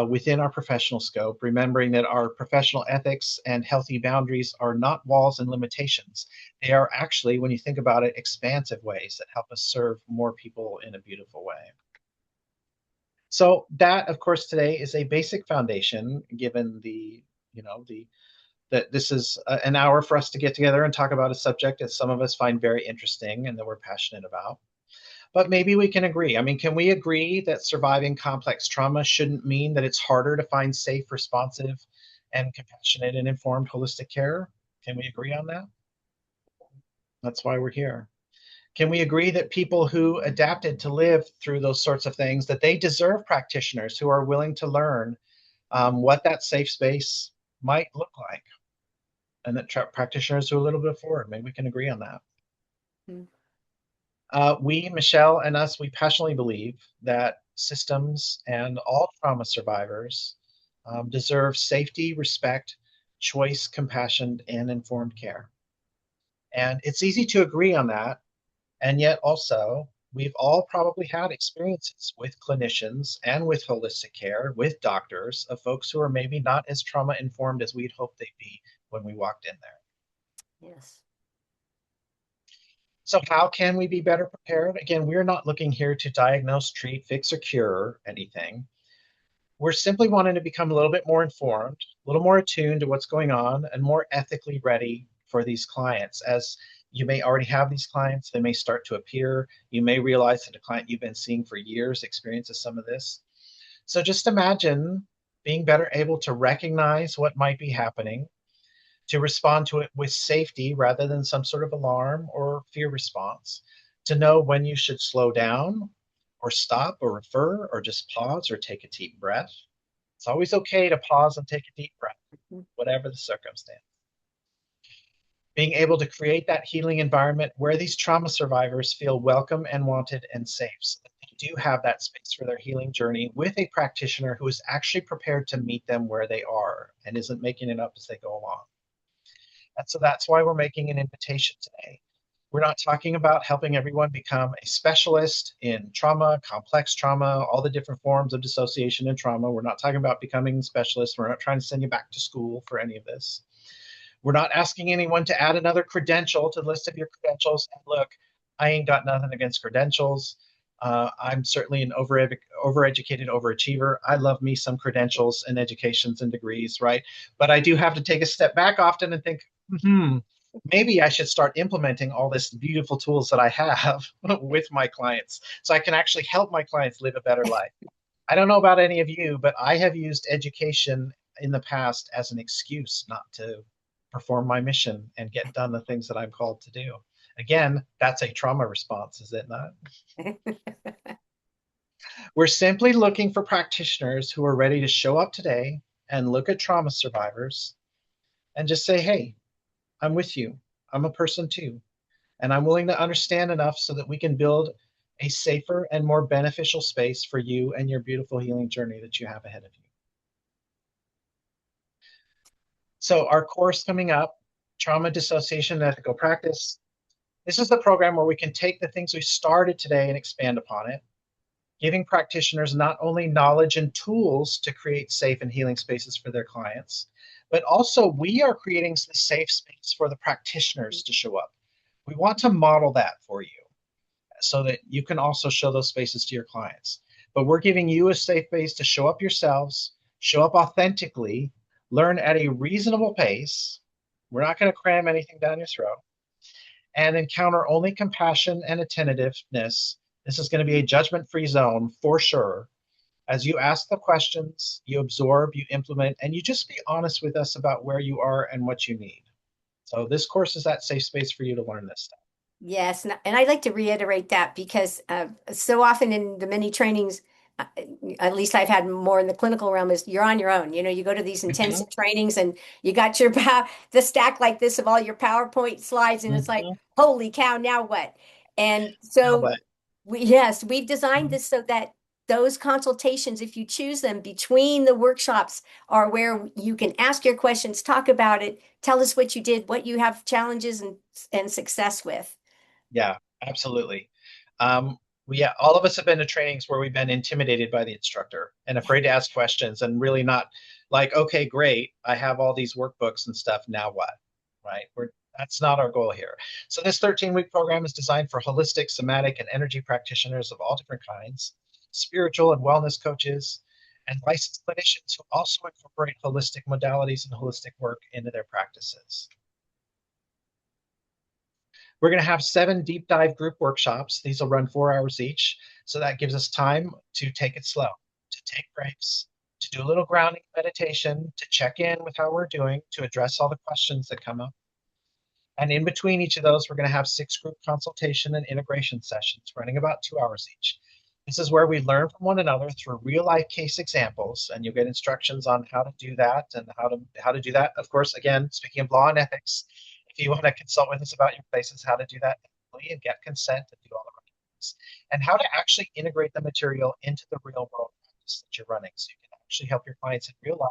within our professional scope, remembering that our professional ethics and healthy boundaries are not walls and limitations. They are actually, when you think about it, expansive ways that help us serve more people in a beautiful way. So that, of course, today is a basic foundation, given the that this is an hour for us to get together and talk about a subject that some of us find very interesting and that we're passionate about. But maybe we can agree. I mean, can we agree that surviving complex trauma shouldn't mean that it's harder to find safe, responsive, and compassionate and informed holistic care? Can we agree on that? That's why we're here. Can we agree that people who adapted to live through those sorts of things, that they deserve practitioners who are willing to learn what that safe space might look like, and that practitioners who are a little bit forward? Maybe we can agree on that. Mm. We, Michelle and us, we passionately believe that systems and all trauma survivors deserve safety, respect, choice, compassion, and informed care. And it's easy to agree on that. And yet, also, we've all probably had experiences with clinicians and with holistic care, with doctors, of folks who are maybe not as trauma informed as we'd hoped they'd be when we walked in there. Yes. So, how can we be better prepared? Again, we're not looking here to diagnose, treat, fix, or cure anything. We're simply wanting to become a little bit more informed, a little more attuned to what's going on, and more ethically ready for these clients. As you may already have these clients, they may start to appear. You may realize that a client you've been seeing for years experiences some of this. So just imagine being better able to recognize what might be happening, to respond to it with safety rather than some sort of alarm or fear response, to know when you should slow down or stop or refer or just pause or take a deep breath. It's always okay to pause and take a deep breath, Mhm. whatever the circumstance. Being able to create that healing environment where these trauma survivors feel welcome and wanted and safe, so that they do have that space for their healing journey with a practitioner who is actually prepared to meet them where they are and isn't making it up as they go along. And so that's why we're making an invitation today. We're not talking about helping everyone become a specialist in trauma, complex trauma, all the different forms of dissociation and trauma. We're not talking about becoming specialists. We're not trying to send you back to school for any of this. We're not asking anyone to add another credential to the list of your credentials. And look, I ain't got nothing against credentials. I'm certainly an overeducated overachiever. I love me some credentials and educations and degrees, right? But I do have to take a step back often and think, hmm, maybe I should start implementing all this beautiful tools that I have with my clients so I can actually help my clients live a better life. I don't know about any of you, but I have used education in the past as an excuse not to perform my mission and get done the things that I'm called to do. Again, that's a trauma response, is it not? We're simply looking for practitioners who are ready to show up today and look at trauma survivors and just say, hey, I'm with you. I'm a person too. And I'm willing to understand enough so that we can build a safer and more beneficial space for you and your beautiful healing journey that you have ahead of you. So, our course coming up, Trauma, Dissociation, and Ethical Practice. This is the program where we can take the things we started today and expand upon it, giving practitioners not only knowledge and tools to create safe and healing spaces for their clients, but also we are creating the safe space for the practitioners to show up. We want to model that for you so that you can also show those spaces to your clients. But we're giving you a safe space to show up yourselves, show up authentically, learn at a reasonable pace. We're not going to cram anything down your throat and encounter only compassion and attentiveness. This is going to be a judgment free zone for sure. As you ask the questions, you absorb, you implement, and you just be honest with us about where you are and what you need. So, this course is that safe space for you to learn this stuff. Yes, and I'd like to reiterate that because so often in the many trainings, uh, at least I've had more in the clinical realm, is you're on your own. You know, you go to these Mm-hmm, intensive trainings and you got your the stack like this of all your PowerPoint slides, and it's like, mm-hmm. holy cow, now what? And Now so what? yes, we've designed Mhm. this so that those consultations, if you choose them between the workshops, are where you can ask your questions, talk about it, tell us what you did, what you have challenges and success with. Yeah, absolutely. Um, yeah, all of us have been to trainings where we've been intimidated by the instructor and afraid to ask questions and really not like, okay, great, I have all these workbooks and stuff. Now what? Right? That's not our goal here. So this 13-week program is designed for holistic, somatic, and energy practitioners of all different kinds, spiritual and wellness coaches, and licensed clinicians who also incorporate holistic modalities and holistic work into their practices. We're going to have 7 deep dive group workshops. These will run 4 hours each. So that gives us time to take it slow, to take breaks, to do a little grounding meditation, to check in with how we're doing, to address all the questions that come up. And in between each of those, we're going to have 6 group consultation and integration sessions running about 2 hours each. This is where we learn from one another through real life case examples, and you'll get instructions on how to do that and how to do that. Of course, again, speaking of law and ethics, if you want to consult with us about your places, how to do that and get consent and do all the right things, and how to actually integrate the material into the real world practice that you're running, so you can actually help your clients in real life.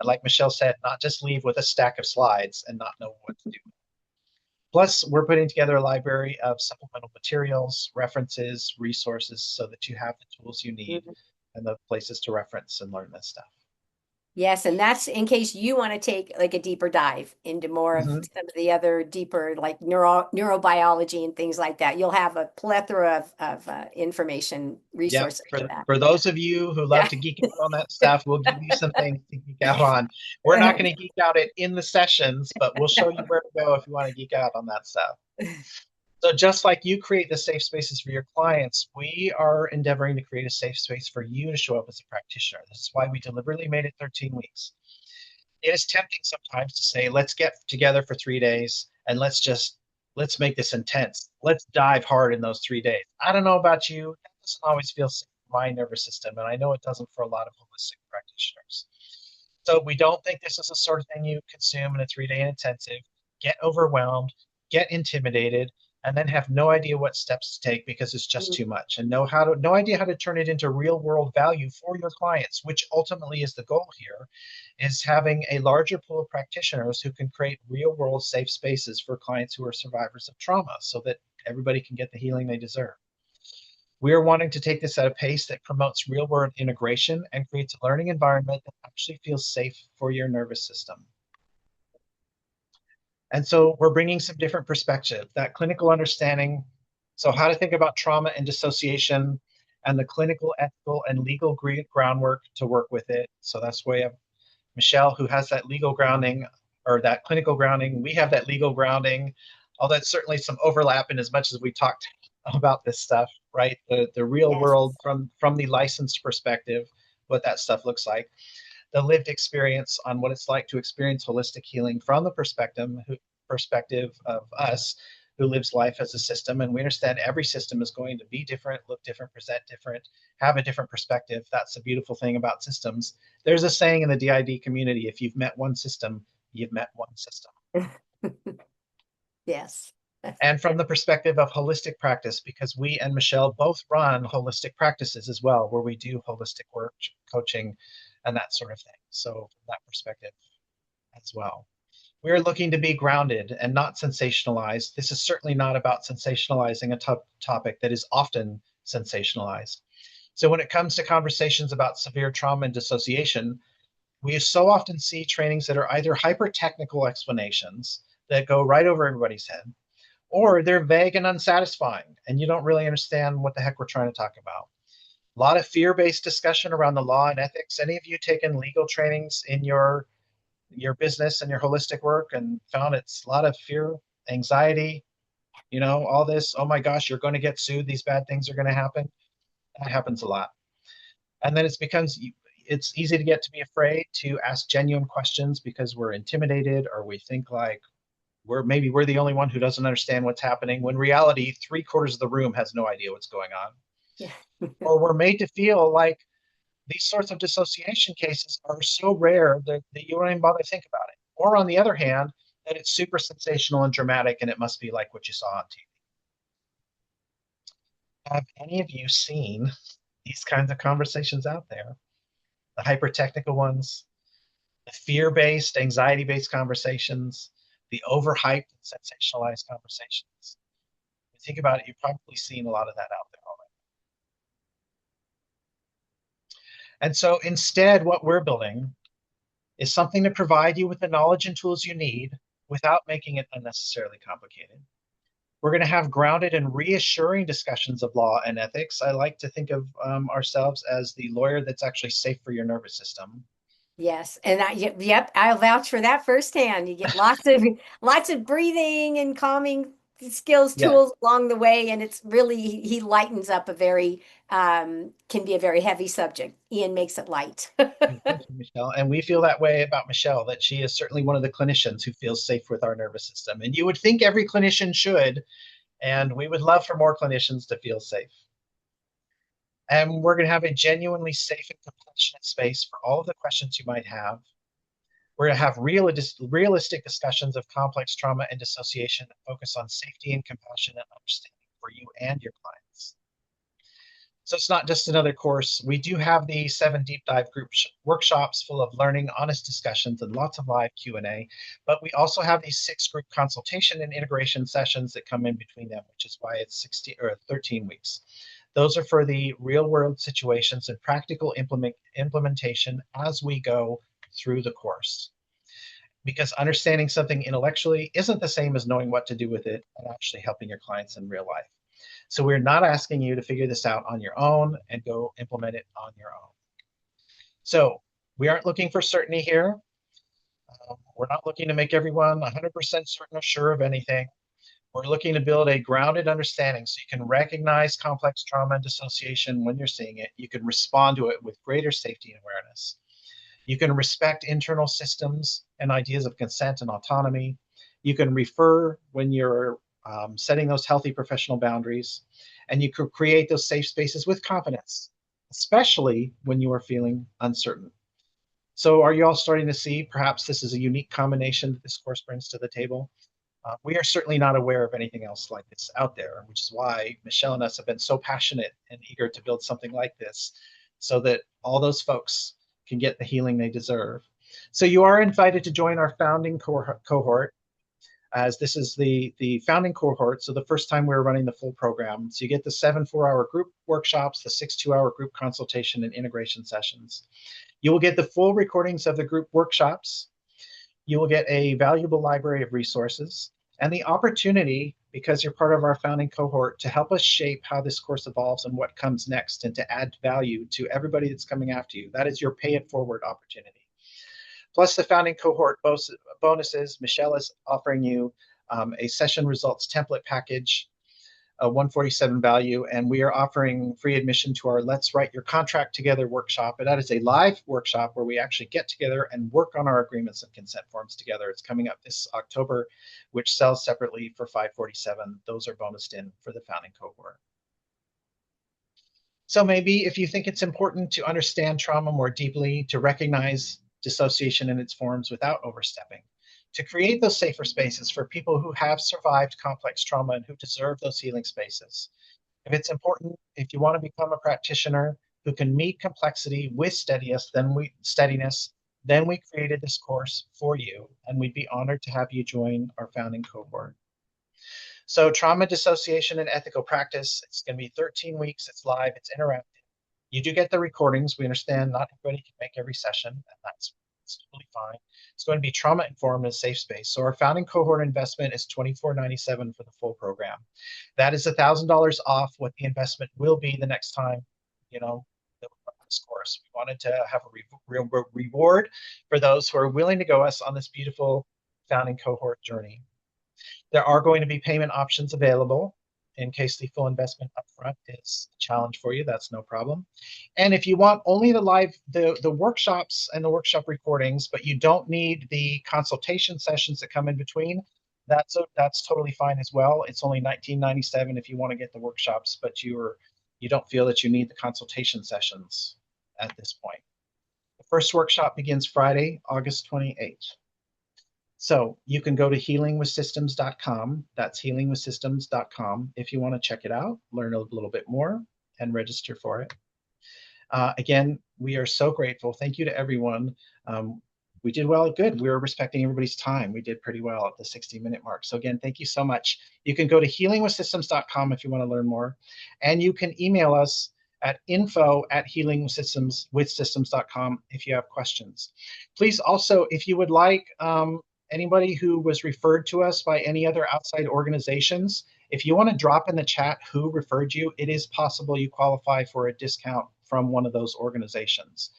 And like Michelle said, not just leave with a stack of slides and not know what to do. Plus, we're putting together a library of supplemental materials, references, resources, so that you have the tools you need Mhm. and the places to reference and learn this stuff. Yes, and that's in case you want to take like a deeper dive into more of Mm-hmm. some of the other deeper like neurobiology and things like that. You'll have a plethora of information Yep. resources for that. For those of you who love Yeah. to geek out on that stuff, we'll give you some things to geek out on. We're not going to geek out it in the sessions, but we'll show you where to go if you want to geek out on that stuff. So just like you create the safe spaces for your clients, we are endeavoring to create a safe space for you to show up as a practitioner. This is why we deliberately made it 13 weeks. It is tempting sometimes to say, let's get together for 3 days and let's make this intense. Let's dive hard in those 3 days. I don't know about you. That doesn't always feel safe for my nervous system. And I know it doesn't for a lot of holistic practitioners. So we don't think this is the sort of thing you consume in a 3 day intensive, get overwhelmed, get intimidated, and then have no idea what steps to take because it's just too much, and no idea how to turn it into real world value for your clients, which ultimately is the goal here, is having a larger pool of practitioners who can create real world safe spaces for clients who are survivors of trauma so that everybody can get the healing they deserve. We are wanting to take this at a pace that promotes real world integration and creates a learning environment that actually feels safe for your nervous system. And so we're bringing some different perspective, that clinical understanding. So, how to think about trauma and dissociation and the clinical, ethical, and legal groundwork to work with it. So, that's why we have Michelle, who has that legal grounding. or that clinical grounding. We have that legal grounding, although it's certainly some overlap in as much as we talked about this stuff, right? The real Yes. world from the licensed perspective, what that stuff looks like, the lived experience on what it's like to experience holistic healing from the perspective of us who lives life as a system. And we understand every system is going to be different, look different, present different, have a different perspective. That's the beautiful thing about systems. There's a saying in the DID community, if you've met one system, you've met one system. Yes. And from the perspective of holistic practice, because we and Michelle both run holistic practices as well, where we do holistic work, coaching, and that sort of thing. So, from that perspective as well, we're looking to be grounded and not sensationalized. This is certainly not about sensationalizing a topic that is often sensationalized. So, when it comes to conversations about severe trauma and dissociation, we so often see trainings that are either hyper technical explanations that go right over everybody's head, or they're vague and unsatisfying, and you don't really understand what the heck we're trying to talk about. A lot of fear-based discussion around the law and ethics. Any of you taken legal trainings in your business and your holistic work and found it's a lot of fear, anxiety, all this, oh my gosh, you're going to get sued, these bad things are going to happen? That happens a lot. And then it's easy to get to be afraid to ask genuine questions because we're intimidated, or we think like we're the only one who doesn't understand what's happening, when reality 3/4 of the room has no idea what's going on. Yeah. Or we're made to feel like these sorts of dissociation cases are so rare that you don't even bother to think about it. Or on the other hand, that it's super sensational and dramatic and it must be like what you saw on TV. Have any of you seen these kinds of conversations out there? The hyper technical ones, the fear based, anxiety based conversations, the overhyped and sensationalized conversations. If you think about it, you've probably seen a lot of that out there already. And so instead, what we're building is something to provide you with the knowledge and tools you need without making it unnecessarily complicated. We're going to have grounded and reassuring discussions of law and ethics. I like to think of ourselves as the lawyer that's actually safe for your nervous system. Yes, and yep, I'll vouch for that firsthand. You get lots of breathing and calming skills, Yeah. tools along the way, and it's really he lightens up a very can be a very heavy subject. Ian makes it light. Thank you, Michelle. And we feel that way about Michelle, that she is certainly one of the clinicians who feels safe with our nervous system. And you would think every clinician should, and we would love for more clinicians to feel safe. And we're going to have a genuinely safe and compassionate space for all of the questions you might have. We're going to have realistic discussions of complex trauma and dissociation that focus on safety and compassion and understanding for you and your clients. So it's not just another course. We do have the 7 deep dive group workshops full of learning, honest discussions, and lots of live Q&A. But we also have these 6 group consultation and integration sessions that come in between them, which is why it's 16 or 13 weeks. Those are for the real world situations and practical implementation as we go through the course. Because understanding something intellectually isn't the same as knowing what to do with it and actually helping your clients in real life. So we're not asking you to figure this out on your own and go implement it on your own. So we aren't looking for certainty here. We're not looking to make everyone 100% certain or sure of anything. We're looking to build a grounded understanding so you can recognize complex trauma and dissociation when you're seeing it. You can respond to it with greater safety and awareness. You can respect internal systems and ideas of consent and autonomy. You can refer when you're setting those healthy professional boundaries, and you could create those safe spaces with confidence, especially when you are feeling uncertain. So are you all starting to see perhaps this is a unique combination that this course brings to the table? We are certainly not aware of anything else like this out there, which is why Michelle and us have been so passionate and eager to build something like this so that all those folks can get the healing they deserve. So you are invited to join our founding cohort, as this is the founding cohort. So the first time we're running the full program. So you get the 7 4-hour group workshops, the 6 2-hour group consultation and integration sessions. You will get the full recordings of the group workshops. You will get a valuable library of resources and the opportunity, because you're part of our founding cohort, to help us shape how this course evolves and what comes next, and to add value to everybody that's coming after you. That is your pay it forward opportunity. Plus the founding cohort bonuses. Michelle is offering you a session results template package, a 147 value, and we are offering free admission to our Let's Write Your Contract Together workshop. And that is a live workshop where we actually get together and work on our agreements and consent forms together. It's coming up this October, which sells separately for 547. Those are bonused in for the founding cohort. So maybe if you think it's important to understand trauma more deeply, to recognize dissociation in its forms without overstepping, to create those safer spaces for people who have survived complex trauma and who deserve those healing spaces. If it's important, if you want to become a practitioner who can meet complexity with steadiness, then we created this course for you, and we'd be honored to have you join our founding cohort. So trauma, dissociation, and ethical practice, it's going to be 13 weeks. It's live. It's interactive. You do get the recordings. We understand not everybody can make every session, and that's totally fine. It's going to be trauma informed and a safe space. So our founding cohort investment is $24.97 for the full program. That is $1,000 off what the investment will be the next time, that we run this course. We wanted to have a real reward for those who are willing to go us on this beautiful founding cohort journey. There are going to be payment options available in case the full investment upfront is a challenge for you. That's no problem. And if you want only the workshops and the workshop recordings, but you don't need the consultation sessions that come in between, that's totally fine as well. It's only $19.97 if you want to get the workshops, but you don't feel that you need the consultation sessions at this point. The first workshop begins Friday, August 28th. So you can go to healingwithsystems.com. That's healingwithsystems.com if you want to check it out, learn a little bit more, and register for it. Again, we are so grateful. Thank you to everyone. We did well, good. We were respecting everybody's time. We did pretty well at the 60-minute mark. So again, thank you so much. You can go to healingwithsystems.com if you want to learn more. And you can email us at info@healingwithsystems.com if you have questions. Please also, if you would like, anybody who was referred to us by any other outside organizations, if you want to drop in the chat who referred you, it is possible you qualify for a discount from one of those organizations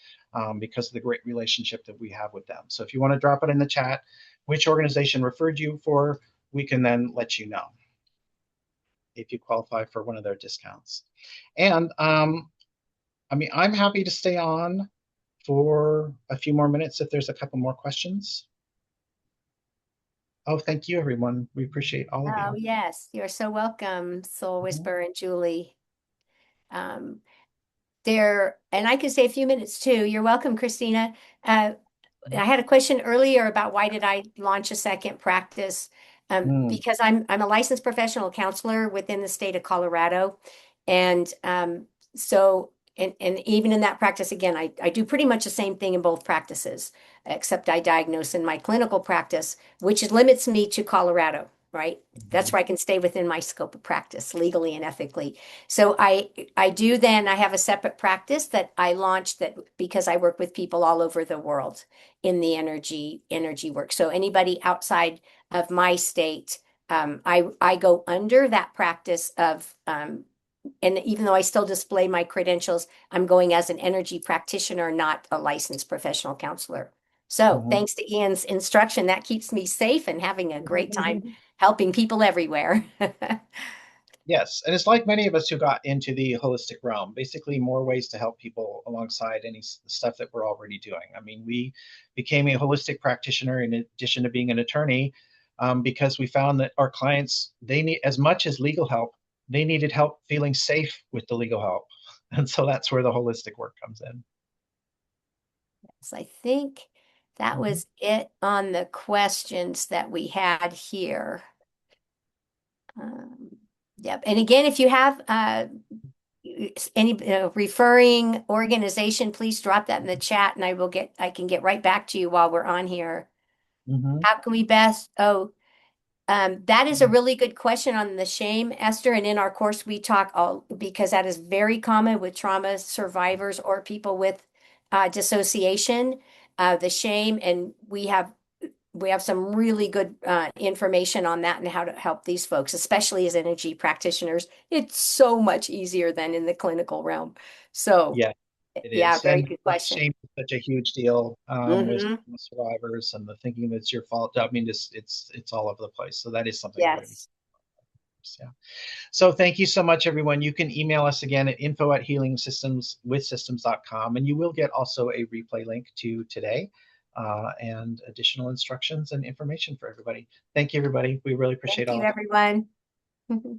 because of the great relationship that we have with them. So if you want to drop it in the chat, which organization referred you for, we can then let you know if you qualify for one of their discounts. And I'm happy to stay on for a few more minutes if there's a couple more questions. Oh, thank you, everyone. We appreciate all of you. Oh, yes. You're so welcome, Soul Whisperer and Julie. And I could say a few minutes too. You're welcome, Christina. I had a question earlier about why did I launch a second practice? Because I'm a licensed professional counselor within the state of Colorado. And and even in that practice, again, I do pretty much the same thing in both practices, except I diagnose in my clinical practice, which limits me to Colorado, right? That's where I can stay within my scope of practice legally and ethically. So I have a separate practice that I launched that because I work with people all over the world in the energy work. So anybody outside of my state, I go under that practice of and even though I still display my credentials, I'm going as an energy practitioner, not a licensed professional counselor. So thanks to Ian's instruction, that keeps me safe and having a great time helping people everywhere. Yes, and it's like many of us who got into the holistic realm, basically more ways to help people alongside any stuff that we're already doing. I mean, we became a holistic practitioner in addition to being an attorney because we found that our clients, they need as much as legal help, they needed help feeling safe with the legal help. And so that's where the holistic work comes in. Yes, I think that was it on the questions that we had here. Yep. And again, if you have any referring organization, please drop that in the chat and I can get right back to you while we're on here. How can we best? That is a really good question on the shame, Esther. And in our course, we talk because that is very common with trauma survivors or people with dissociation, the shame. And we have some really good information on that and how to help these folks, especially as energy practitioners. It's so much easier than in the clinical realm. So yeah, It Yeah, is. very And good like question. shame is such a huge deal with Hmm. survivors and the thinking that it's your fault. I mean, it's all over the place. So that is something we're going to be. Yes. Yeah. So thank you so much, everyone. You can email us again at info@healingsystemswithsystems.com, and you will get also a replay link to today and additional instructions and information for everybody. Thank you, everybody. We really Thank appreciate you, all of everyone. it.